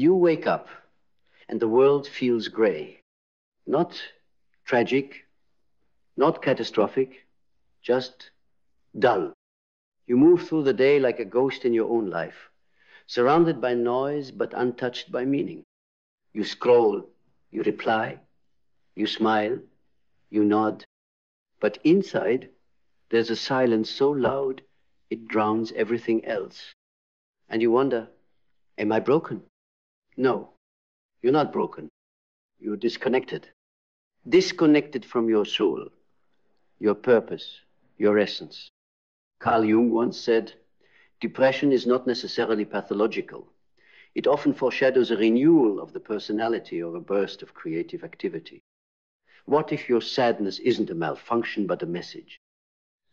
You wake up and the world feels gray. Not tragic, not catastrophic, just dull. You move through the day like a ghost in your own life, surrounded by noise but untouched by meaning. You scroll, you reply, you smile, you nod, but inside there's a silence so loud it drowns everything else. And you wonder, am I broken? No, you're not broken. You're disconnected. Disconnected from your soul, your purpose, your essence. Carl Jung once said, depression is not necessarily pathological. It often foreshadows a renewal of the personality or a burst of creative activity. What if your sadness isn't a malfunction but a message?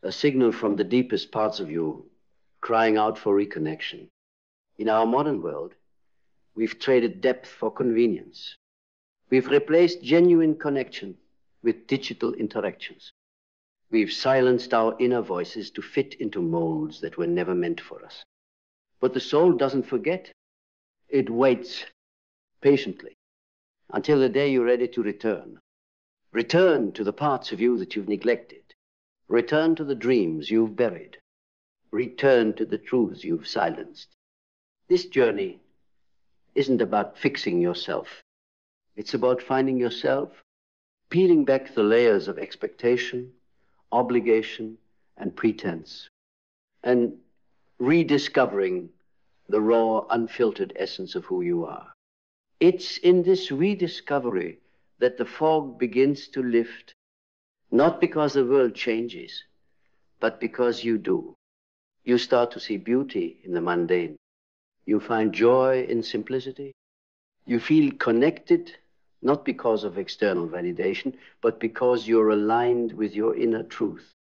A signal from the deepest parts of you crying out for reconnection. In our modern world, we've traded depth for convenience. We've replaced genuine connection with digital interactions. We've silenced our inner voices to fit into molds that were never meant for us. But the soul doesn't forget. It waits patiently until the day you're ready to return. Return to the parts of you that you've neglected. Return to the dreams you've buried. Return to the truths you've silenced. This journey isn't about fixing yourself. It's about finding yourself, peeling back the layers of expectation, obligation, and pretense, and rediscovering the raw, unfiltered essence of who you are. It's in this rediscovery that the fog begins to lift, not because the world changes, but because you do. You start to see beauty in the mundane. You find joy in simplicity. You feel connected, not because of external validation, but because you're aligned with your inner truth.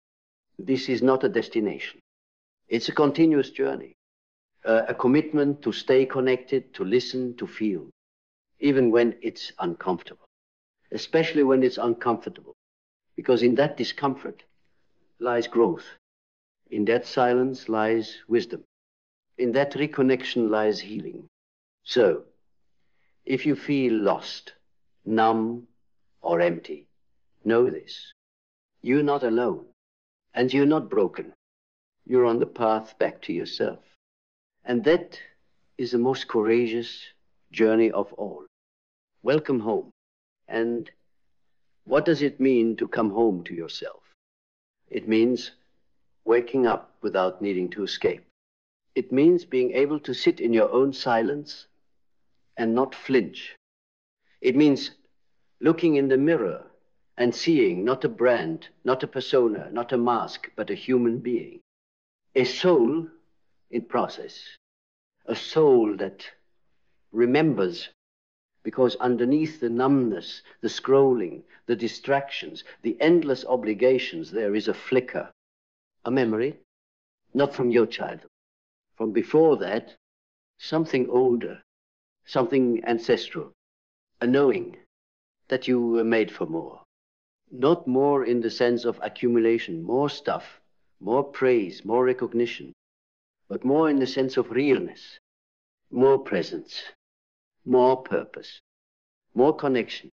This is not a destination. It's a continuous journey, a commitment to stay connected, to listen, to feel, even when it's uncomfortable, especially when it's uncomfortable, because in that discomfort lies growth. In that silence lies wisdom. In that reconnection lies healing. So, if you feel lost, numb, or empty, know this. You're not alone, and you're not broken. You're on the path back to yourself. And that is the most courageous journey of all. Welcome home. And what does it mean to come home to yourself? It means waking up without needing to escape. It means being able to sit in your own silence and not flinch. It means looking in the mirror and seeing not a brand, not a persona, not a mask, but a human being. A soul in process. A soul that remembers, because underneath the numbness, the scrolling, the distractions, the endless obligations, there is a flicker, a memory, not from your childhood. From before that, something older, something ancestral, a knowing that you were made for more. Not more in the sense of accumulation, more stuff, more praise, more recognition, but more in the sense of realness, more presence, more purpose, more connection.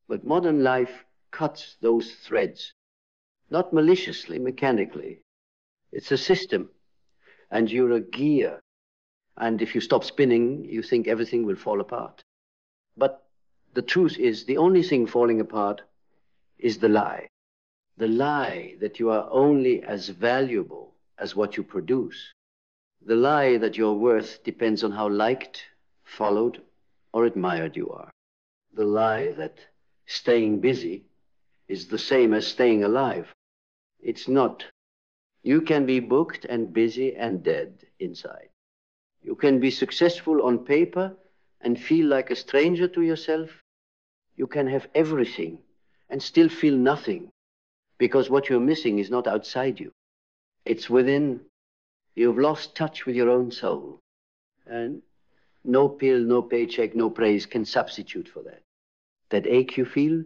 But modern life cuts those threads, not maliciously, mechanically. It's a system, and you're a gear. And if you stop spinning, you think everything will fall apart. But the truth is, the only thing falling apart is the lie. The lie that you are only as valuable as what you produce. The lie that your worth depends on how liked, followed, or admired you are. The lie that staying busy is the same as staying alive. It's not. You can be booked and busy and dead inside. You can be successful on paper and feel like a stranger to yourself. You can have everything and still feel nothing, because what you're missing is not outside you. It's within. You've lost touch with your own soul. And no pill, no paycheck, no praise can substitute for that. That ache you feel,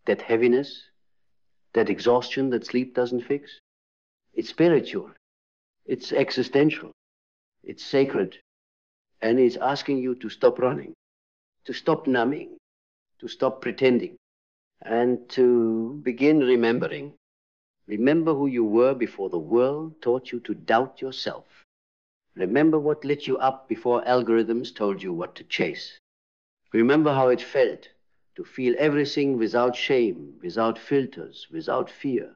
that heaviness, that exhaustion that sleep doesn't fix, it's spiritual, it's existential, it's sacred, And it's asking you to stop running, to stop numbing, to stop pretending, and to begin remembering. Remember who you were before the world taught you to doubt yourself. Remember what lit you up before algorithms told you what to chase. Remember how it felt to feel everything without shame, without filters, without fear.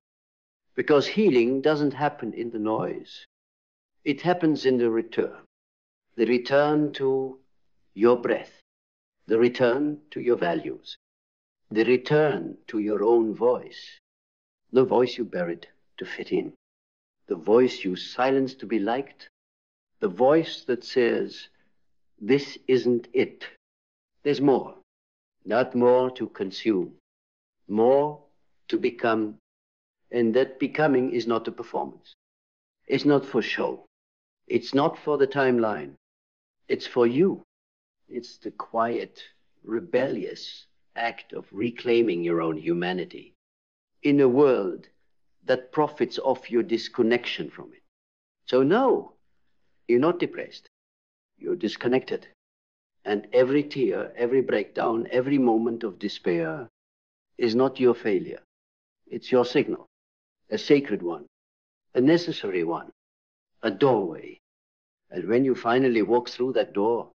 Because healing doesn't happen in the noise. It happens in the return to your breath, the return to your values, the return to your own voice, the voice you buried to fit in, the voice you silenced to be liked, the voice that says, this isn't it. There's more, not more to consume, more to become, and that becoming is not a performance. It's not for show. It's not for the timeline. It's for you. It's the quiet, rebellious act of reclaiming your own humanity in a world that profits off your disconnection from it. So no, you're not depressed. You're disconnected. And every tear, every breakdown, every moment of despair is not your failure. It's your signal, a sacred one, a necessary one, a doorway. And when you finally walk through that door,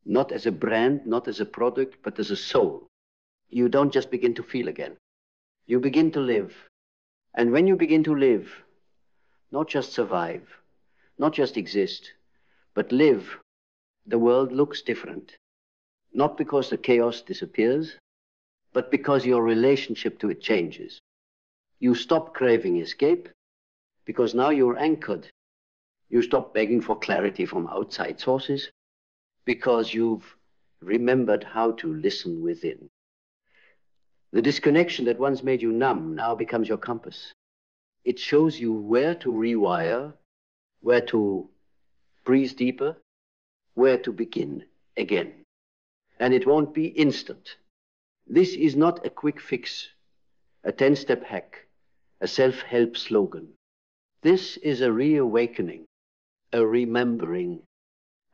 not as a brand, not as a product, but as a soul, you don't just begin to feel again. You begin to live. And when you begin to live, not just survive, not just exist, but live, the world looks different. Not because the chaos disappears, but because your relationship to it changes. You stop craving escape, because now you're anchored. You stop begging for clarity from outside sources, because you've remembered how to listen within. The disconnection that once made you numb now becomes your compass. It shows you where to rewire, where to breathe deeper, where to begin again. And it won't be instant. This is not a quick fix, a 10-step hack, a self-help slogan. This is a reawakening, a remembering,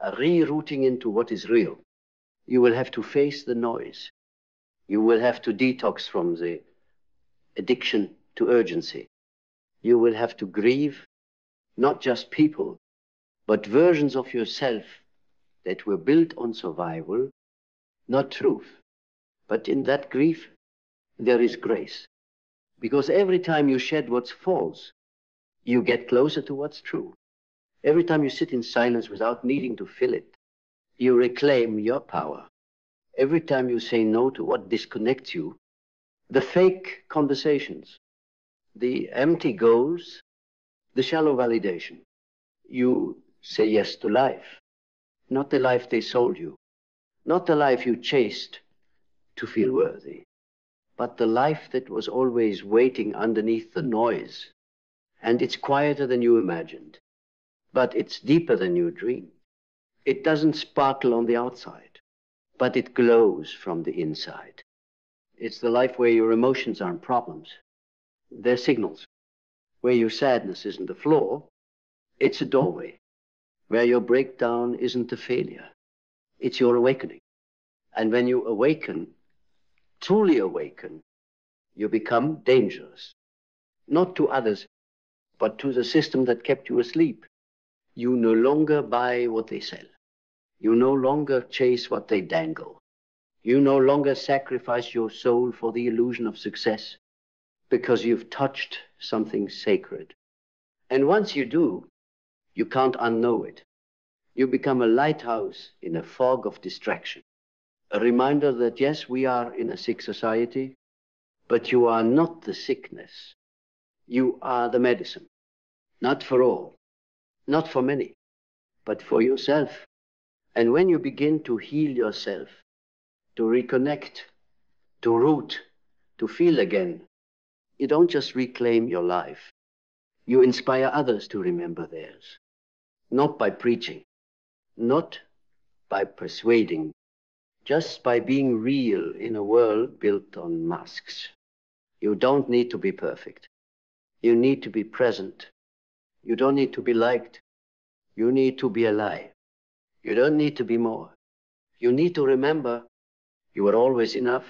a rerouting into what is real. You will have to face the noise. You will have to detox from the addiction to urgency. You will have to grieve not just people, but versions of yourself that were built on survival, not truth. But in that grief, there is grace. Because every time you shed what's false, you get closer to what's true. Every time you sit in silence without needing to fill it, you reclaim your power. Every time you say no to what disconnects you, the fake conversations, the empty goals, the shallow validation, you say yes to life, not the life they sold you, not the life you chased to feel worthy, but the life that was always waiting underneath the noise. And it's quieter than you imagined, but it's deeper than you dreamed. It doesn't sparkle on the outside, but it glows from the inside. It's the life where your emotions aren't problems. They're signals. Where your sadness isn't a flaw, it's a doorway. Where your breakdown isn't a failure, it's your awakening. And when you awaken, truly awaken, you become dangerous. Not to others, but to the system that kept you asleep. You no longer buy what they sell. You no longer chase what they dangle. You no longer sacrifice your soul for the illusion of success because you've touched something sacred. And once you do, you can't unknow it. You become a lighthouse in a fog of distraction. A reminder that yes, we are in a sick society, but you are not the sickness. You are the medicine. Not for all, not for many, but for yourself. And when you begin to heal yourself, to reconnect, to root, to feel again, you don't just reclaim your life. You inspire others to remember theirs. Not by preaching, not by persuading, just by being real in a world built on masks. You don't need to be perfect. You need to be present. You don't need to be liked. You need to be alive. You don't need to be more. You need to remember you were always enough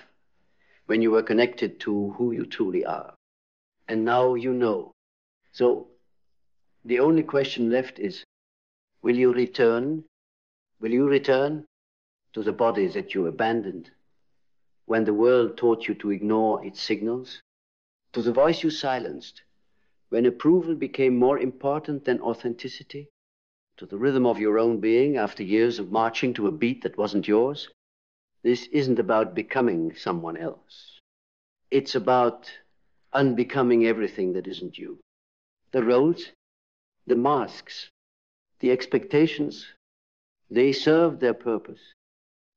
when you were connected to who you truly are. And now you know. So the only question left is, will you return? Will you return to the body that you abandoned when the world taught you to ignore its signals? To the voice you silenced when approval became more important than authenticity? To the rhythm of your own being after years of marching to a beat that wasn't yours? This isn't about becoming someone else. It's about unbecoming everything that isn't you. The roles, the masks, the expectations, they serve their purpose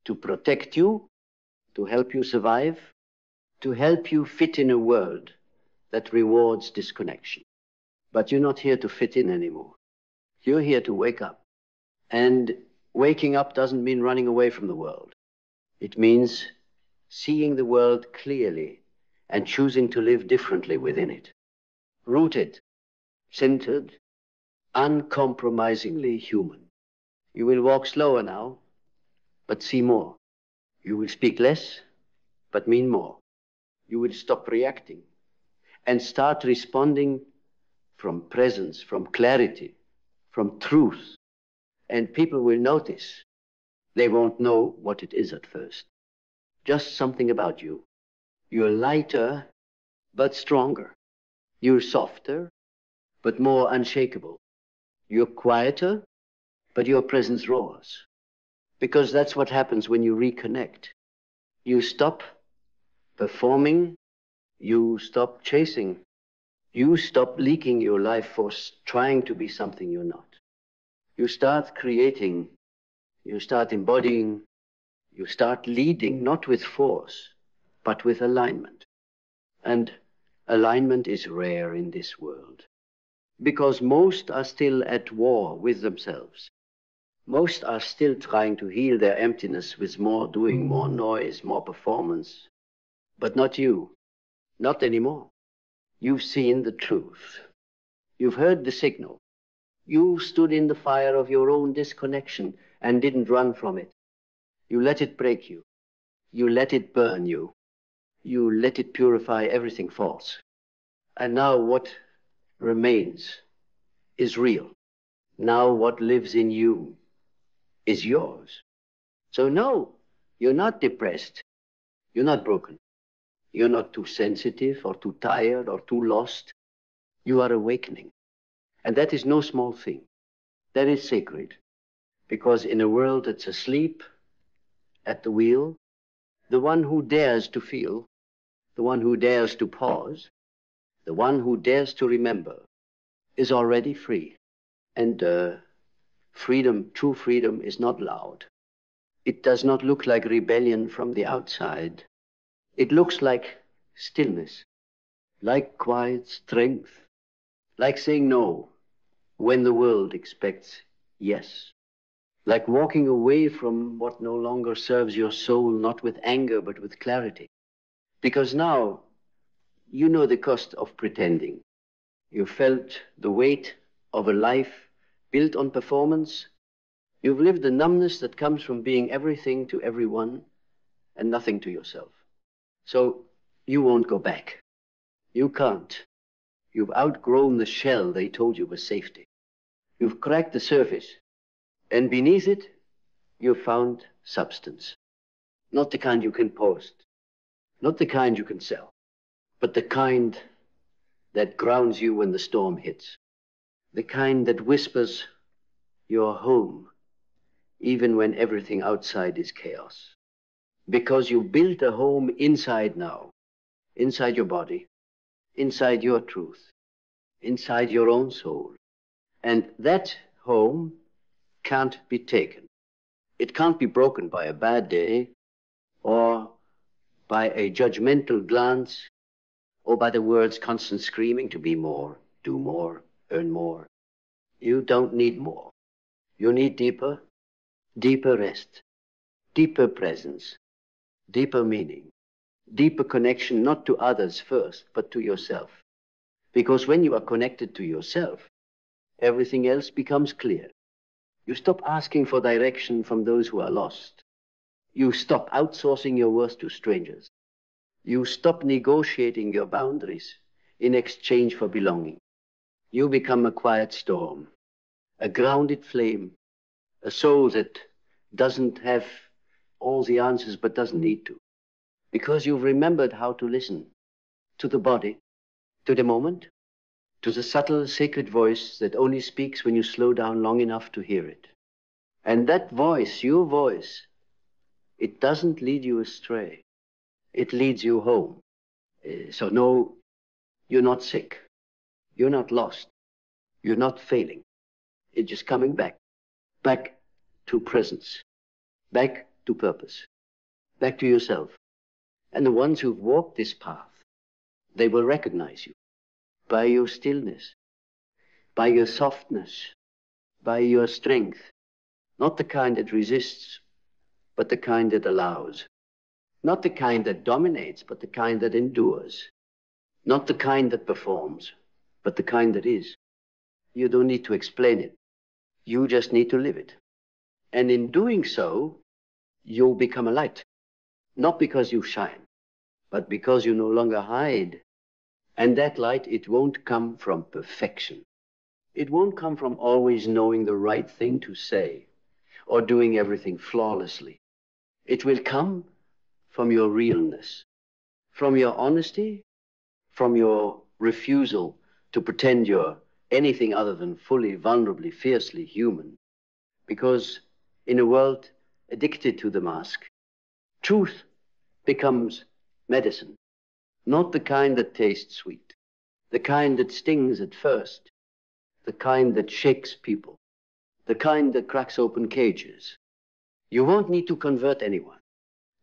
to protect you, to help you survive, to help you fit in a world that rewards disconnection. But you're not here to fit in anymore. You're here to wake up. And waking up doesn't mean running away from the world. It means seeing the world clearly and choosing to live differently within it. Rooted, centered, uncompromisingly human. You will walk slower now, but see more. You will speak less, but mean more. You will stop reacting and start responding from presence, from clarity, from truth. And people will notice. They won't know what it is at first. Just something about you. You're lighter, but stronger. You're softer, but more unshakable. You're quieter, but your presence roars. Because that's what happens when you reconnect. You stop performing, you stop chasing, you stop leaking your life force trying to be something you're not. You start creating, you start embodying, you start leading, not with force, but with alignment. And alignment is rare in this world, because most are still at war with themselves. Most are still trying to heal their emptiness with more doing, more noise, more performance. But not you. Not anymore. You've seen the truth. You've heard the signal. You stood in the fire of your own disconnection and didn't run from it. You let it break you. You let it burn you. You let it purify everything false. And now what remains is real. Now what lives in you is yours. So no, you're not depressed. You're not broken. You're not too sensitive or too tired or too lost. You are awakening. And that is no small thing. That is sacred. Because in a world that's asleep at the wheel, the one who dares to feel, the one who dares to pause, the one who dares to remember is already free. And freedom, true freedom, is not loud. It does not look like rebellion from the outside. It looks like stillness, like quiet strength, like saying no when the world expects yes, like walking away from what no longer serves your soul, not with anger, but with clarity. Because now you know the cost of pretending. You felt the weight of a life built on performance. You've lived the numbness that comes from being everything to everyone and nothing to yourself. So you won't go back. You can't. You've outgrown the shell they told you was safety. You've cracked the surface, and beneath it, you've found substance. Not the kind you can post, not the kind you can sell, but the kind that grounds you when the storm hits. The kind that whispers, "You're home," even when everything outside is chaos. Because you built a home inside now, inside your body, inside your truth, inside your own soul. And that home can't be taken. It can't be broken by a bad day or by a judgmental glance or by the world's constant screaming to be more, do more, earn more. You don't need more. You need deeper, deeper rest, deeper presence, deeper meaning, deeper connection, not to others first, but to yourself. Because when you are connected to yourself, everything else becomes clear. You stop asking for direction from those who are lost. You stop outsourcing your worth to strangers. You stop negotiating your boundaries in exchange for belonging. You become a quiet storm, a grounded flame, a soul that doesn't have all the answers but doesn't need to. Because you've remembered how to listen to the body, to the moment, to the subtle sacred voice that only speaks when you slow down long enough to hear it. And that voice, your voice, it doesn't lead you astray. It leads you home. So no, you're not sick. You're not lost. You're not failing. It's just coming back. Back to presence. Back to purpose. Back to yourself. And the ones who've walked this path, they will recognize you by your stillness, by your softness, by your strength. Not the kind that resists, but the kind that allows. Not the kind that dominates, but the kind that endures. Not the kind that performs, but the kind that is. You don't need to explain it. You just need to live it. And in doing so, you'll become a light. Not because you shine, but because you no longer hide. And that light, it won't come from perfection. It won't come from always knowing the right thing to say or doing everything flawlessly. It will come from your realness, from your honesty, from your refusal to pretend you're anything other than fully, vulnerably, fiercely human. Because in a world addicted to the mask, truth becomes medicine, not the kind that tastes sweet, the kind that stings at first, the kind that shakes people, the kind that cracks open cages. You won't need to convert anyone.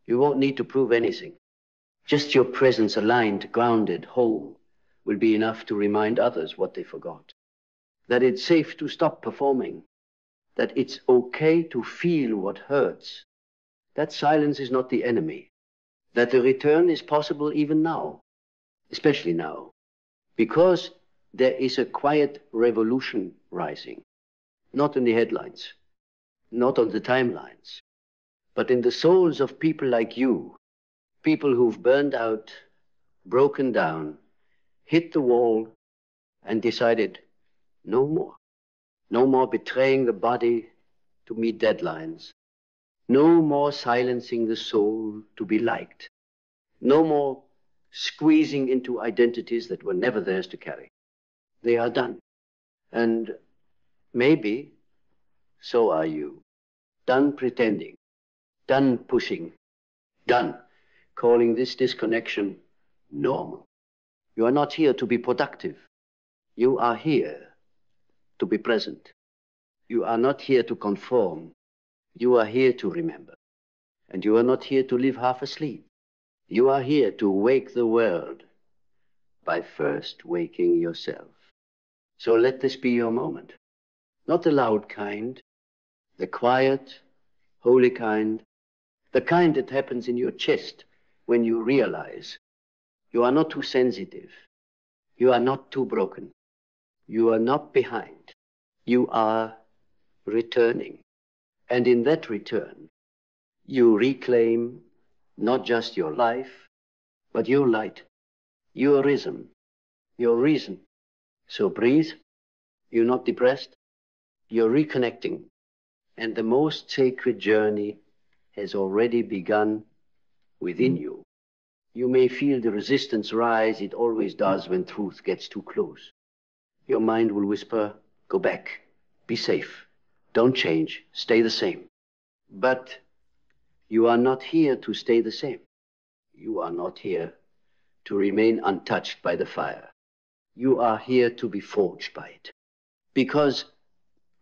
You won't need to prove anything. Just your presence, aligned, grounded, whole, will be enough to remind others what they forgot. That it's safe to stop performing. That it's okay to feel what hurts. That silence is not the enemy. That the return is possible even now, especially now, because there is a quiet revolution rising, not in the headlines, not on the timelines, but in the souls of people like you, people who've burned out, broken down, hit the wall, and decided no more. No more betraying the body to meet deadlines. No more silencing the soul to be liked. No more squeezing into identities that were never theirs to carry. They are done. And maybe so are you. Done pretending. Done pushing. Done calling this disconnection normal. You are not here to be productive. You are here to be present. You are not here to conform. You are here to remember. And you are not here to live half asleep. You are here to wake the world by first waking yourself. So let this be your moment. Not the loud kind, the quiet, holy kind, the kind that happens in your chest when you realize you are not too sensitive. You are not too broken. You are not behind. You are returning. And in that return, you reclaim not just your life, but your light, your rhythm, your reason. So breathe. You're not depressed. You're reconnecting. And the most sacred journey has already begun within you. You may feel the resistance rise. It always does when truth gets too close. Your mind will whisper, go back, be safe, don't change, stay the same. But you are not here to stay the same. You are not here to remain untouched by the fire. You are here to be forged by it. Because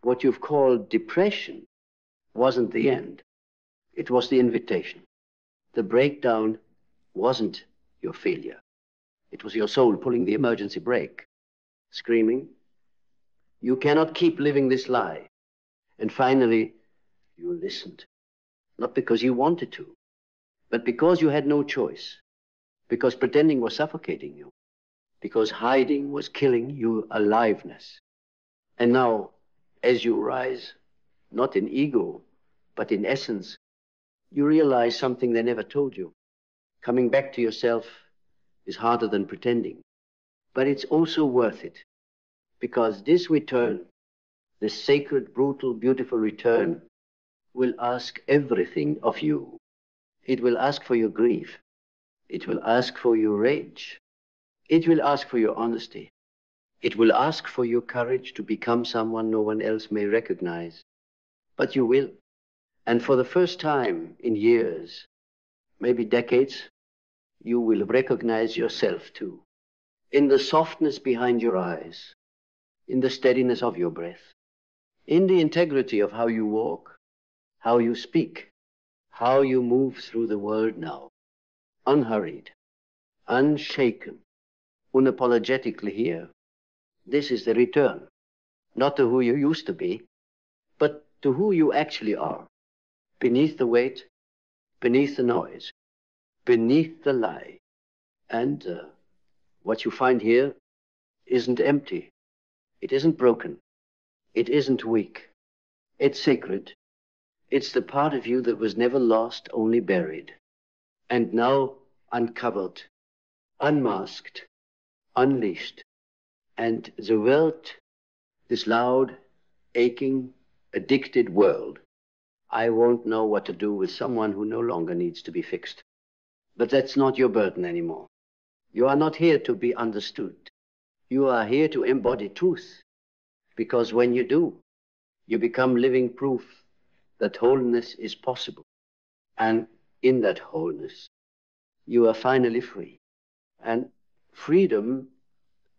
what you've called depression wasn't the end. It was the invitation. The breakdown wasn't your failure. It was your soul pulling the emergency brake, screaming, you cannot keep living this lie. And finally, you listened. Not because you wanted to, but because you had no choice. Because pretending was suffocating you. Because hiding was killing your aliveness. And now, as you rise, not in ego, but in essence, you realize something they never told you. Coming back to yourself is harder than pretending, but it's also worth it, because this return, this sacred, brutal, beautiful return, will ask everything of you. It will ask for your grief. It will ask for your rage. It will ask for your honesty. It will ask for your courage to become someone no one else may recognize. But you will. And for the first time in years, maybe decades, you will recognize yourself too. In the softness behind your eyes, in the steadiness of your breath, in the integrity of how you walk, how you speak, how you move through the world now, unhurried, unshaken, unapologetically here. This is the return, not to who you used to be, but to who you actually are, beneath the weight, beneath the noise, beneath the lie. And what you find here isn't empty. It isn't broken. It isn't weak. It's sacred. It's the part of you that was never lost, only buried. And now uncovered, unmasked, unleashed. And the world, this loud, aching, addicted world, I won't know what to do with someone who no longer needs to be fixed. But that's not your burden anymore. You are not here to be understood. You are here to embody truth. Because when you do, you become living proof that wholeness is possible. And in that wholeness, you are finally free. And freedom,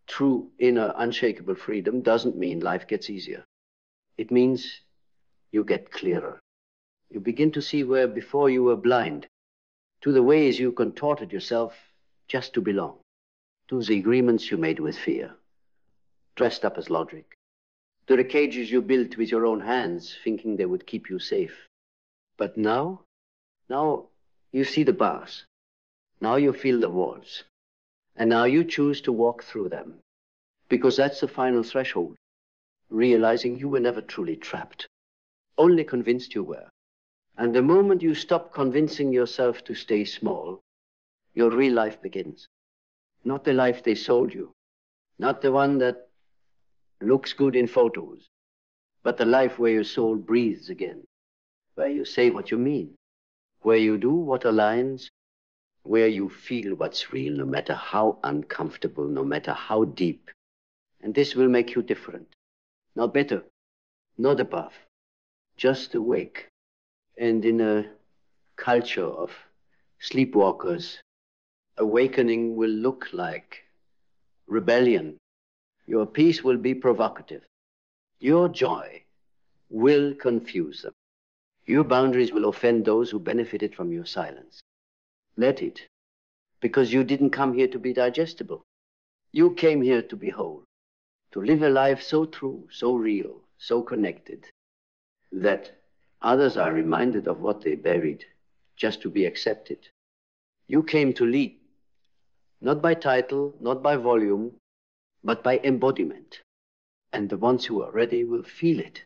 true inner unshakable freedom, doesn't mean life gets easier. It means you get clearer. You begin to see where before you were blind, to the ways you contorted yourself just to belong, to the agreements you made with fear, dressed up as logic, to the cages you built with your own hands, thinking they would keep you safe. But now you see the bars. Now you feel the walls. And now you choose to walk through them. Because that's the final threshold, realizing you were never truly trapped, only convinced you were. And the moment you stop convincing yourself to stay small, your real life begins. Not the life they sold you, not the one that looks good in photos, but the life where your soul breathes again, where you say what you mean, where you do what aligns, where you feel what's real, no matter how uncomfortable, no matter how deep. And this will make you different, not better, not above, just awake. And in a culture of sleepwalkers, awakening will look like rebellion. Your peace will be provocative. Your joy will confuse them. Your boundaries will offend those who benefited from your silence. Let it, because you didn't come here to be digestible. You came here to be whole, to live a life so true, so real, so connected, that others are reminded of what they buried, just to be accepted. You came to lead, not by title, not by volume, but by embodiment. And the ones who are ready will feel it,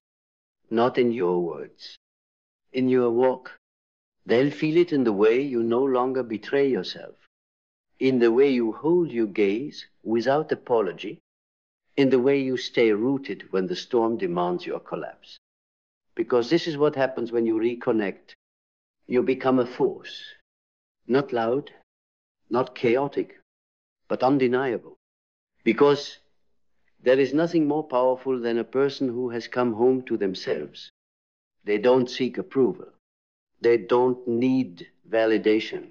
not in your words, in your walk. They'll feel it in the way you no longer betray yourself, in the way you hold your gaze without apology, in the way you stay rooted when the storm demands your collapse. Because this is what happens when you reconnect. You become a force, not loud, not chaotic, but undeniable. Because there is nothing more powerful than a person who has come home to themselves. They don't seek approval. They don't need validation.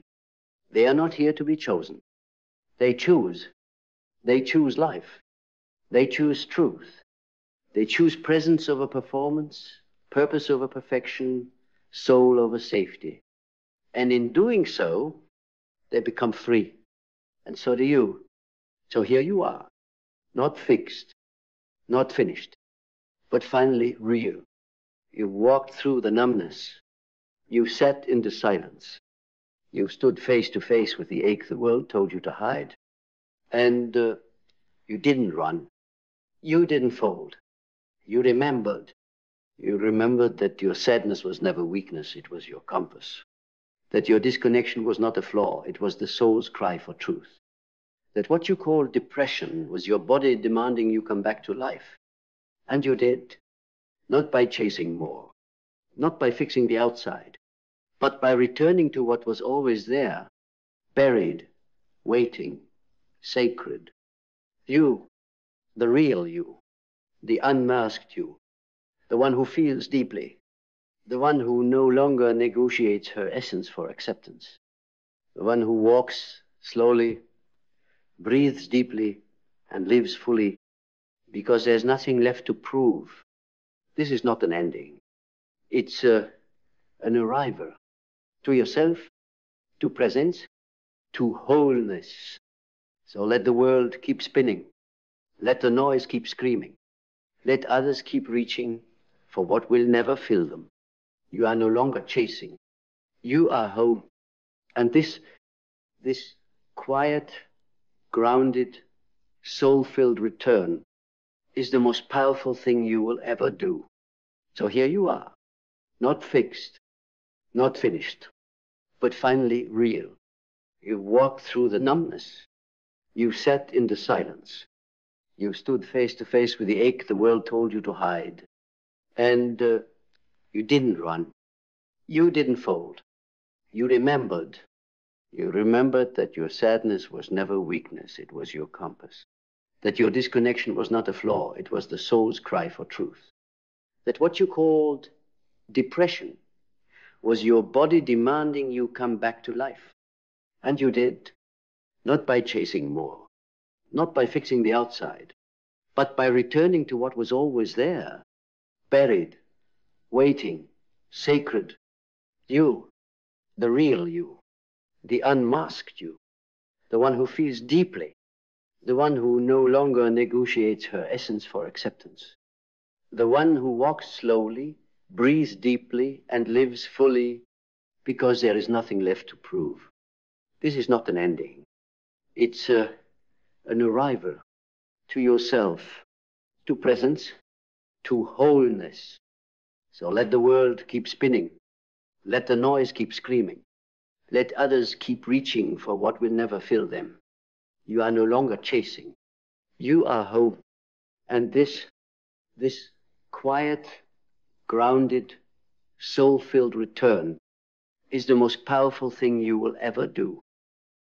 They are not here to be chosen. They choose. They choose life. They choose truth. They choose presence over performance, purpose over perfection, soul over safety. And in doing so, they become free. And so do you. So here you are, not fixed, not finished, but finally real. You walked through the numbness. You sat in the silence. You stood face to face with the ache the world told you to hide. And you didn't run. You didn't fold. You remembered. You remembered that your sadness was never weakness, it was your compass. That your disconnection was not a flaw, it was the soul's cry for truth. That what you call depression was your body demanding you come back to life. And you did, not by chasing more, not by fixing the outside, but by returning to what was always there, buried, waiting, sacred. You, the real you, the unmasked you, the one who feels deeply, the one who no longer negotiates her essence for acceptance, the one who walks slowly, breathes deeply, and lives fully, because there's nothing left to prove. This is not an ending. It's an arrival to yourself, to presence, to wholeness. So let the world keep spinning. Let the noise keep screaming. Let others keep reaching for what will never fill them. You are no longer chasing. You are home. And this quiet, grounded, soul-filled return is the most powerful thing you will ever do. So here you are, not fixed, not finished, but finally real. You've walked through the numbness. You sat in the silence. You stood face to face with the ache the world told you to hide. And you didn't run. You didn't fold. You remembered. You remembered that your sadness was never weakness, it was your compass. That your disconnection was not a flaw, it was the soul's cry for truth. That what you called depression was your body demanding you come back to life. And you did, not by chasing more, not by fixing the outside, but by returning to what was always there, buried, waiting, sacred. You, the real you, the unmasked you, the one who feels deeply, the one who no longer negotiates her essence for acceptance, the one who walks slowly, breathes deeply, and lives fully because there is nothing left to prove. This is not an ending. It's an arrival to yourself, to presence, to wholeness. So let the world keep spinning. Let the noise keep screaming. Let others keep reaching for what will never fill them. You are no longer chasing. You are home. And this quiet, grounded, soul-filled return is the most powerful thing you will ever do.